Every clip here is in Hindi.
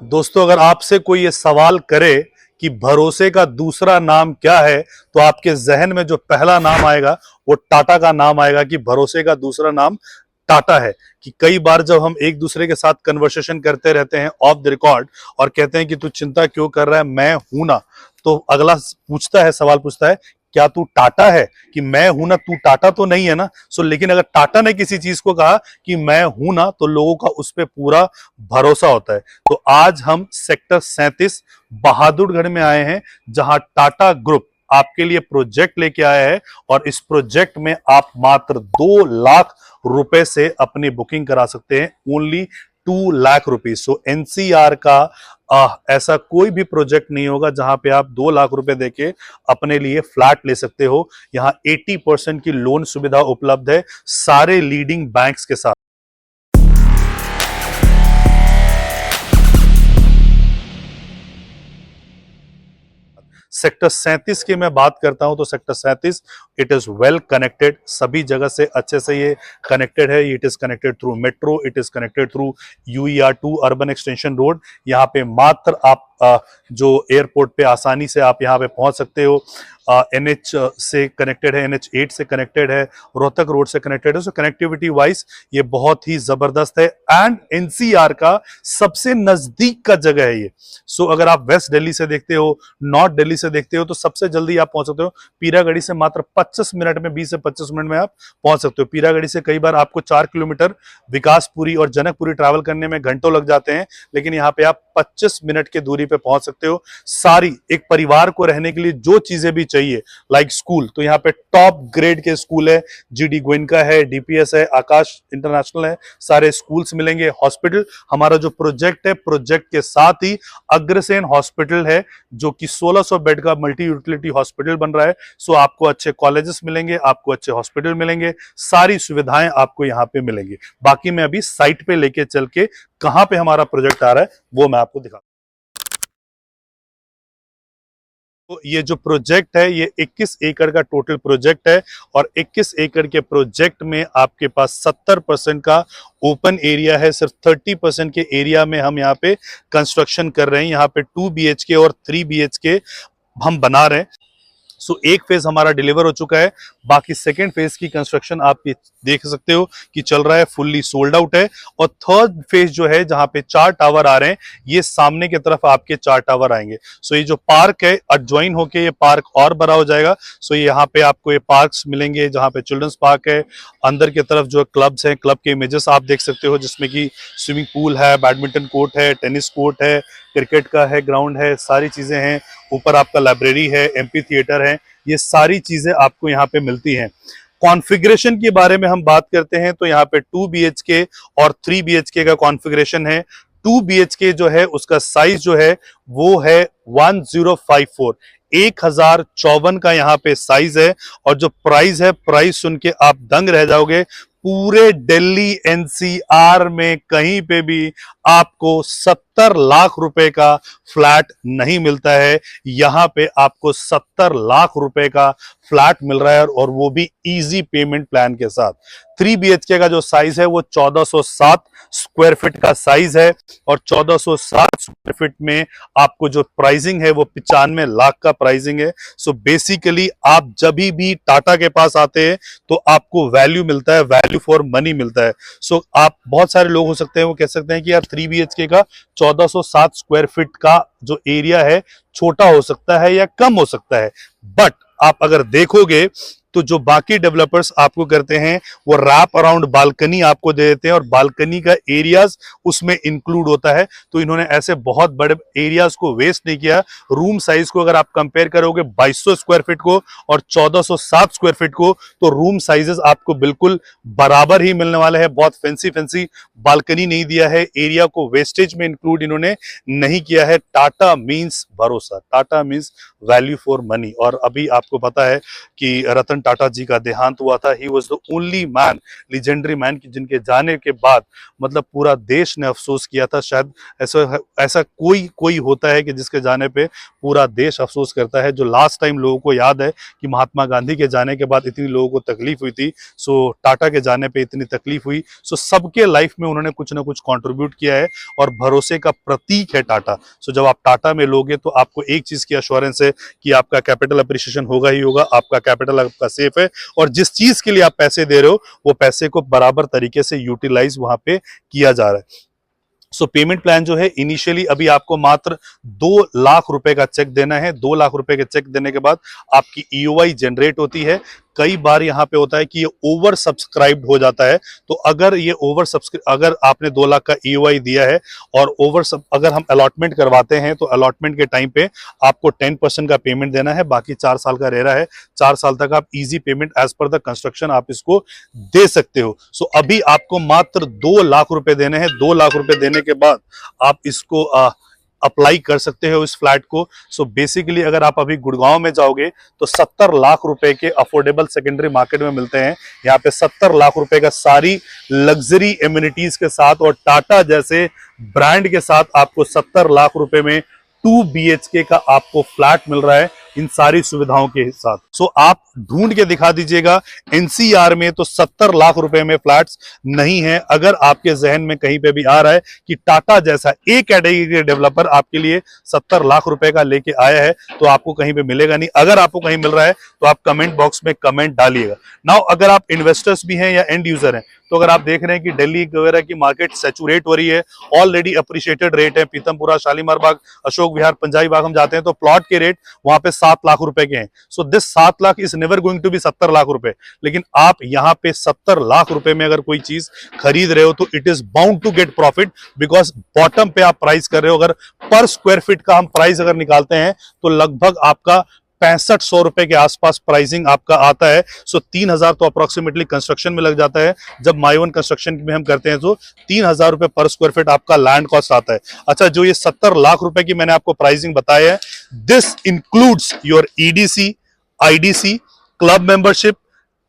दोस्तों, अगर आपसे कोई ये सवाल करे कि भरोसे का दूसरा नाम क्या है, तो आपके जहन में जो पहला नाम आएगा वो टाटा का नाम आएगा कि भरोसे का दूसरा नाम टाटा है। कि कई बार जब हम एक दूसरे के साथ कन्वर्सेशन करते रहते हैं ऑफ द रिकॉर्ड और कहते हैं कि तू चिंता क्यों कर रहा है, मैं हूं ना, तो अगला पूछता है, सवाल पूछता है, क्या तू टाटा है? कि मैं हूं ना, तू टाटा तो नहीं है ना। लेकिन अगर टाटा ने किसी चीज को कहा कि मैं हूं ना, तो लोगों का उस पर पूरा भरोसा होता है। तो आज हम सेक्टर 37 बहादुरगढ़ में आए हैं, जहां टाटा ग्रुप आपके लिए प्रोजेक्ट लेके आया है। और इस प्रोजेक्ट में आप मात्र 2 लाख रुपए से अपनी बुकिंग करा सकते हैं। Only 2 lakh rupees. So NCR का ऐसा कोई भी प्रोजेक्ट नहीं होगा जहां पे आप 2 लाख रुपए देके अपने लिए फ्लैट ले सकते हो। यहां 80% की लोन सुविधा उपलब्ध है सारे लीडिंग बैंक्स के साथ। सेक्टर 37 की मैं बात करता हूं तो sector 37 it is well connected, सभी जगह से अच्छे से ये कनेक्टेड है। It is connected through metro, it is connected through UER two urban extension road. यहाँ पे मात्र आप जो एयरपोर्ट पे आसानी से आप यहाँ पे पहुंच सकते हो। एनएच से कनेक्टेड है, NH8 से कनेक्टेड है, रोहतक रोड से कनेक्टेड है। सो कनेक्टिविटी वाइज ये बहुत ही जबरदस्त है एंड एनसीआर का सबसे नजदीक का जगह है ये। सो अगर आप वेस्ट दिल्ली से देखते हो, नॉर्थ दिल्ली से देखते हो, तो सबसे जल्दी आप पहुंच सकते हो पीरागढ़ी से। मात्र 25 मिनट में, 20 से 25 मिनट में आप पहुंच सकते हो। पीरागढ़ी से कई बार आपको 4 किलोमीटर विकासपुरी और जनकपुरी ट्रैवल करने में घंटों लग जाते हैं, लेकिन यहाँ पे आप 25 मिनट की दूरी पे पहुंच सकते हो। सारी एक परिवार को रहने के लिए जो चीजें भी चाहिए, लाइक स्कूल, तो यहाँ पे टॉप ग्रेड के स्कूल है। GD गोयनका है, DPS है, आकाश इंटरनेशनल है, सारे स्कूल्स मिलेंगे। हॉस्पिटल, हमारा जो प्रोजेक्ट है, प्रोजेक्ट के साथ ही अग्रसेन हॉस्पिटल है जो कि 1600 बेड का मल्टी यूटिलिटी हॉस्पिटल बन रहा है। सो आपको अच्छे कॉलेजेस मिलेंगे, आपको अच्छे हॉस्पिटल मिलेंगे, सारी सुविधाएं आपको यहाँ पे मिलेंगी। बाकी मैं अभी साइट पे लेके चल के कहां पे हमारा प्रोजेक्ट आ रहा है वो मैं आपको दिखा। तो ये जो प्रोजेक्ट है ये 21 एकड़ का टोटल प्रोजेक्ट है। और 21 एकड़ के प्रोजेक्ट में आपके पास 70% का ओपन एरिया है। सिर्फ 30% के एरिया में हम यहाँ पे कंस्ट्रक्शन कर रहे हैं। यहाँ पे 2 BHK और 3 BHK हम बना रहे हैं। एक फेज हमारा डिलीवर हो चुका है, बाकी सेकेंड फेज की कंस्ट्रक्शन आप देख सकते हो कि चल रहा है, फुल्ली सोल्ड आउट है। और थर्ड फेज जो है, जहां पे 4 टावर आ रहे हैं, ये सामने की तरफ आपके 4 टावर आएंगे। ये जो पार्क है, एडजॉइन होके ये पार्क और बड़ा हो जाएगा। यहाँ पे आपको ये पार्क्स मिलेंगे, जहां पे चिल्ड्रंस पार्क है। अंदर की तरफ जो क्लब्स हैं, क्लब के इमेजेस आप देख सकते हो, जिसमें कि स्विमिंग पूल है, बैडमिंटन कोर्ट है, टेनिस कोर्ट है, क्रिकेट का है ग्राउंड है, सारी चीजें हैं। ऊपर आपका लाइब्रेरी है, MP थिएटर है, ये सारी चीजें आपको यहाँ पे मिलती हैं। कॉन्फ़िगरेशन के बारे में हम बात करते हैं तो यहाँ पे 2 BHK और 3 BHK का कॉन्फ़िगरेशन है। 2 BHK जो है उसका साइज जो है वो है 1054, 1054 का यहाँ पे साइज है। और जो प्राइस है, प्राइस सुन के आप दंग रह जाओगे। पूरे दिल्ली NCR में कहीं पे भी आपको 70 लाख रुपए का फ्लैट नहीं मिलता है। यहां पे आपको 70 लाख रुपए का फ्लैट मिल रहा है, और वो भी इजी पेमेंट प्लान के साथ। 3 BHK का जो साइज है वो 1407 स्क्वायर फीट का साइज है। और 1407 स्क्वायर फीट में आपको जो प्राइसिंग है वो 95 लाख का प्राइसिंग है। बेसिकली आप जब भी टाटा के पास आते हैं तो आपको वैल्यू मिलता है, वैल्यू फॉर मनी मिलता है। आप, बहुत सारे लोग हो सकते हैं वो कह सकते हैं कि यार 3 BHK का 1407 स्क्वायर फीट का जो एरिया है छोटा हो सकता है या कम हो सकता है। बट आप अगर देखोगे तो जो बाकी डेवलपर्स आपको करते हैं वो रैप अराउंड बालकनी आपको दे देते हैं, और बालकनी का एरियाज उसमें इंक्लूड होता है। तो इन्होंने ऐसे बहुत बड़े एरियाज को वेस्ट नहीं किया। रूम साइज को अगर आप कंपेयर करोगे 2200 स्क्वायर फीट को और 1407 स्क्वायर फीट को, तो रूम साइजेस आपको बिल्कुल बराबर ही मिलने वाले हैं। बहुत फैंसी बालकनी नहीं दिया है, एरिया को वेस्टेज में इंक्लूड इन्होंने नहीं किया है। टाटा मीन्स भरोसा, Tata means value for money. और अभी आपको पता है कि रतन रतन टाटा जी का देहांत हुआ था। He was the only man, legendary man, जिनके जाने के बाद मतलब पूरा देश ने अफसोस किया था। शायद ऐसा कोई होता है कि जिसके जाने पे पूरा देश अफसोस करता है। जो लास्ट टाइम लोगों को याद है कि महात्मा गांधी के जाने के बाद इतनी लोगों को तकलीफ हुई थी, सो टाटा के जाने पे इतनी तकलीफ हुई। सो सबके लाइफ में उन्होंने कुछ ना कुछ कंट्रीब्यूट किया है और भरोसे का प्रतीक है टाटा। सो जब आप टाटा में लोगे तो आपको एक चीज की एश्योरेंस है कि आपका कैपिटल अप्रिसिएशन होगा ही होगा, आपका कैपिटल आपका सेफ है, और जिस चीज के लिए आप पैसे दे रहे हो वो पैसे को बराबर तरीके से यूटिलाइज वहां पे किया जा रहा है। सो पेमेंट प्लान जो है इनिशियली अभी आपको मात्र 2 लाख रुपए का चेक देना है। 2 लाख रुपए के चेक देने के बाद आपकी ईओआई जनरेट होती है। कई बार यहाँ पे होता है कि ये ओवर सब्सक्राइब्ड हो जाता है, तो अगर आपने 2 लाख का ईओआई दिया है और अगर हम अलॉटमेंट करवाते हैं तो अलॉटमेंट के टाइम पे आपको 10% का पेमेंट देना है, बाकी 4 साल का रेरा है। 4 साल तक आप easy payment as per the construction आप इसको दे सकते हो। सो अभी आपको मात्र 2 लाख रुपए देने हैं। 2 लाख रुपए देने के बाद आप इसको अप्लाई कर सकते हो इस फ्लैट को। सो बेसिकली अगर आप अभी गुड़गांव में जाओगे तो 70 लाख रुपए के अफोर्डेबल सेकेंडरी मार्केट में मिलते हैं। यहाँ पे 70 लाख रुपए का सारी लग्जरी एमिनिटीज के साथ और टाटा जैसे ब्रांड के साथ आपको 70 लाख रुपए में 2 BHK का आपको फ्लैट मिल रहा है इन सारी सुविधाओं के साथ। सो आप ढूंढ के दिखा दीजिएगा, एनसीआर में तो 70 लाख रुपए में फ्लैट्स नहीं है। अगर आपके जहन में कहीं पे भी आ रहा है कि टाटा जैसा ए कैटेगरी के डेवलपर आपके लिए 70 लाख रुपए का लेके आया है, तो आपको कहीं पे मिलेगा नहीं। अगर आपको कहीं मिल रहा है तो आप कमेंट बॉक्स में कमेंट डालिएगा। नाउ अगर आप इन्वेस्टर्स भी हैं या एंड यूजर हैं, तो अगर आप देख रहे हैं कि दिल्ली वगैरह की मार्केट सैचुरेट हो रही है, ऑलरेडी अप्रिशिएटेड रेट है, पीतमपुरा, शालीमार बाग, अशोक विहार, पंजाबी बाग हम जाते हैं तो प्लॉट के रेट वहां पे 7 लाख रुपए के हैं। So this 7 lakh is never going to be 70 lakh रुपए। लेकिन आप यहाँ पे 70 लाख रुपए में अगर कोई चीज खरीद रहे हो तो it is bound to get profit, because bottom पे आप प्राइस कर रहे हो। अगर पर स्क्वायर फीट का हम प्राइस अगर निकालते हैं तो लगभग आपका 6500 रुपए के आसपास प्राइसिंग आपका आता है। सो 3000 तो अप्रोक्सीमेटली कंस्ट्रक्शन में लग जाता है। जब माइवन कंस्ट्रक्शन में हम करते हैं तो 3000 रुपए पर स्क्वायर फीट आपका लैंड कॉस्ट आता है। अच्छा, जो ये 70 लाख रुपए की मैंने आपको प्राइसिंग बताई है, this includes your EDC, IDC, club membership,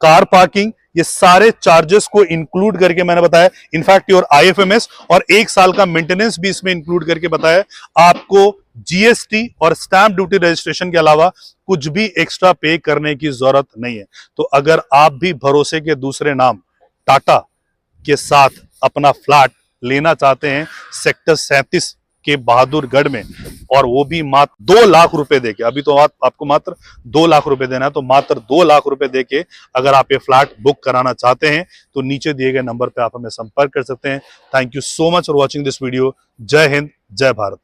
car parking, ये सारे चार्जेस को इंक्लूड करके मैंने बताया। इनफैक्ट योर आईएफएमएस और 1 साल का मेंटेनेंस भी इसमें इंक्लूड करके बताया। आपको जीएसटी और स्टैंप ड्यूटी रजिस्ट्रेशन के अलावा कुछ भी एक्स्ट्रा पे करने की जरूरत नहीं है। तो अगर आप भी भरोसे के दूसरे नाम टाटा के साथ अपना फ्लैट लेना चाहते हैं सेक्टर 37 के बहादुरगढ़ में, और वो भी मात्र 2 लाख रुपए देके, अभी तो आपको मात्र 2 लाख रुपए देना है, तो मात्र 2 लाख रुपए देके अगर आप ये फ्लैट बुक कराना चाहते हैं तो नीचे दिए गए नंबर पे आप हमें संपर्क कर सकते हैं। Thank you so much for watching this video. जय हिंद, जय भारत।